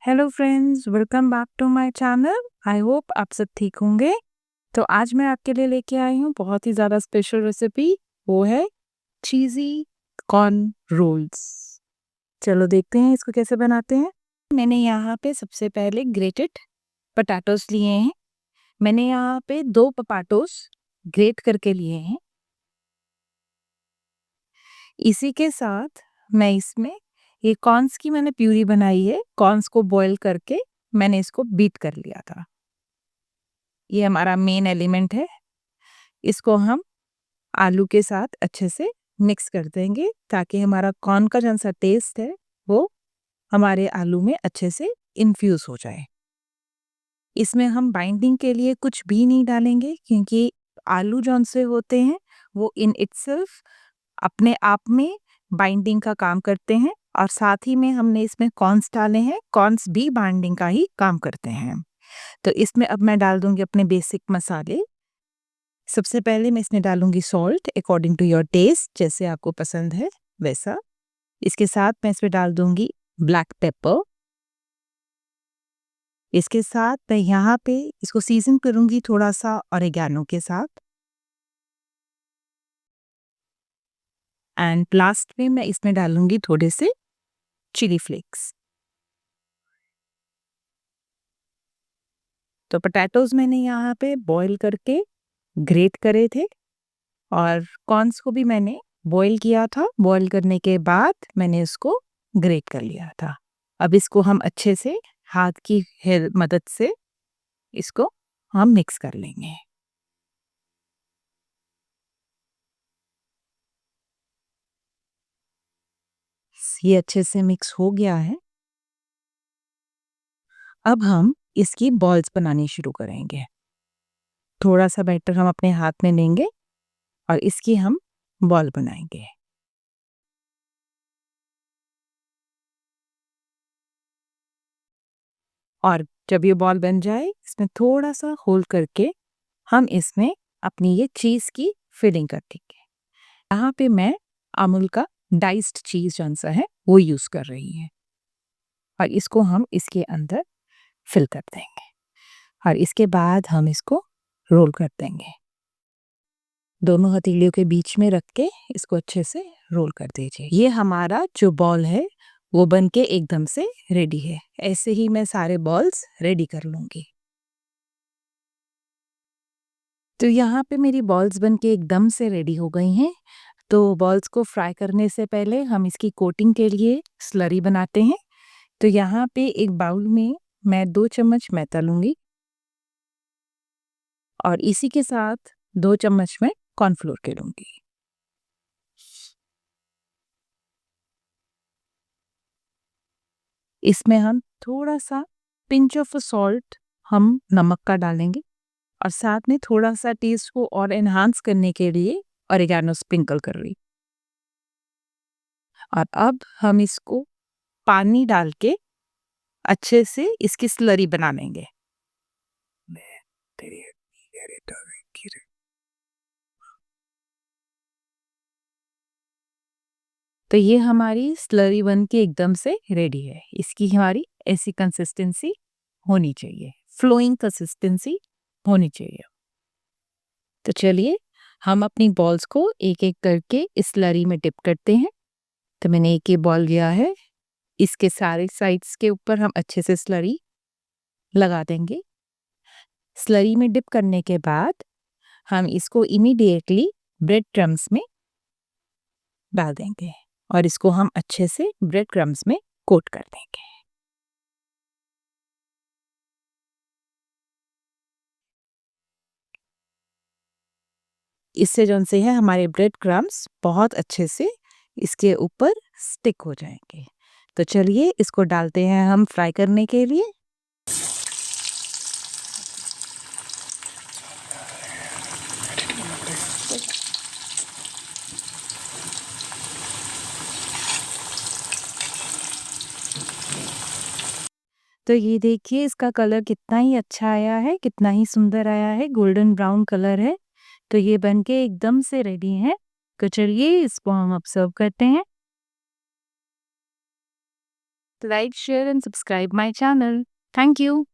Hello friends, welcome back to my channel. I hope आप सब ठीक होंगे। तो आज मैं आपके लिए लेके आई हूँ बहुत ही ज़्यादा स्पेशल रेसिपी। वो है चीज़ी कॉर्न रोल्स। चलो देखते हैं इसको कैसे बनाते हैं। मैंने यहाँ पे सबसे पहले ग्रेटेड पटाटोस लिए हैं। मैंने यहाँ पे 2 पपाटोस ग्रेट करके लिए हैं। इसी के साथ मैं इसमें ये कॉर्न्स की मैंने प्यूरी बनाई है। कॉर्न्स को बॉईल करके मैंने इसको बीट कर लिया था। ये हमारा मेन एलिमेंट है। इसको हम आलू के साथ अच्छे से मिक्स कर देंगे ताकि हमारा कॉर्न का जौन सा टेस्ट है वो हमारे आलू में अच्छे से इन्फ्यूज़ हो जाए। इसमें हम बाइंडिंग के लिए कुछ भी नहीं डालेंगे क्योंकि आलू जौन से होते हैं वो इन इटसेल्फ अपने आप में बाइंडिंग का काम करते हैं और साथ ही में हमने इसमें कॉर्न्स डाले हैं। कॉर्न्स भी बाइंडिंग का ही काम करते हैं। तो इसमें अब मैं डाल दूँगी अपने बेसिक मसाले। सबसे पहले मैं इसमें डालूँगी salt according to your taste, जैसे आपको पसंद है वैसा। इसके साथ मैं इसमें डाल दूँगी ब्लैक पेपर। इसके साथ मैं यहाँ पे इसको सीज़न करूँगी थोड़ा-सा ऑरिगैनो के साथ। एंड लास्ट में मैं इसमें डालूँगी थोड़े से चिली फ्लेक्स। तो पोटैटोज़ मैंने यहाँ पे बॉयल करके ग्रेट करे थे और कॉर्न्स को भी मैंने बॉयल किया था। बॉयल करने के बाद मैंने इसको ग्रेट कर लिया था। अब इसको हम अच्छे से हाथ की मदद से इसको हम मिक्स कर लेंगे। ये अच्छे से मिक्स हो गया है। अब हम इसकी बॉल्स बनानी शुरू करेंगे। थोड़ा सा बैटर हम अपने हाथ में लेंगे और इसकी हम बॉल बनाएंगे। और जब ये बॉल बन जाए इसमें थोड़ा सा होल्ड करके हम इसमें अपनी ये चीज़ की फिलिंग कर देंगे। यहाँ पे मैं अमूल का डाइस्ड चीज़ जौन सा है वो यूज़ कर रही है और इसको हम इसके अंदर फिल कर देंगे और इसके बाद हम इसको रोल कर देंगे। दोनों हथेलियों के बीच में रख के इसको अच्छे से रोल कर दीजिए। ये हमारा जो बॉल है वो बन के एकदम से रेडी है। ऐसे ही मैं सारे बॉल्स रेडी कर लूँगी। तो यहाँ पे मेरी बॉल्स बन के एकदम से रेडी हो गई हैं। तो बॉल्स को फ्राई करने से पहले हम इसकी कोटिंग के लिए स्लरी बनाते हैं। तो यहाँ पे एक बाउल में मैं 2 चम्मच मैदा लूँगी और इसी के साथ 2 चम्मच मैं कॉर्नफ्लोर के लूँगी। इसमें हम थोड़ा-सा पिंच ऑफ सॉल्ट हम नमक का डालेंगे और साथ में थोड़ा-सा टेस्ट को और एनहांस करने के लिए ऑरिगैनो स्प्रिंकल कर रही। और अब हम इसको पानी डाल के अच्छे से इसकी स्लरी बना लेंगे। तो ये हमारी स्लरी बन के एकदम से रेडी है। इसकी हमारी ऐसी कंसिस्टेंसी होनी चाहिए, फ्लोइंग कंसिस्टेंसी होनी चाहिए। तो चलिए हम अपनी बॉल्स को एक-एक करके इस स्लरी में डिप करते हैं। तो मैंने एक ये बॉल लिया है, इसके सारे साइड्स के ऊपर हम अच्छे से स्लरी लगा देंगे। स्लरी में डिप करने के बाद हम इसको इमीडिएटली ब्रेड क्रम्स में डाल देंगे और इसको हम अच्छे से ब्रेड क्रम्स में कोट कर देंगे। इससे जौन से है हमारे ब्रेड क्रम्स बहुत अच्छे से इसके ऊपर स्टिक हो जाएंगे। तो चलिए इसको डालते हैं हम फ्राई करने के लिए। तो ये देखिए इसका कलर कितना ही अच्छा आया है, कितना ही सुंदर आया है, गोल्डन ब्राउन कलर है। तो ये बनके एकदम से रेडी है। तो चलिए इसको हम अब सर्व करते हैं। like, share and subscribe my channel. Thank you.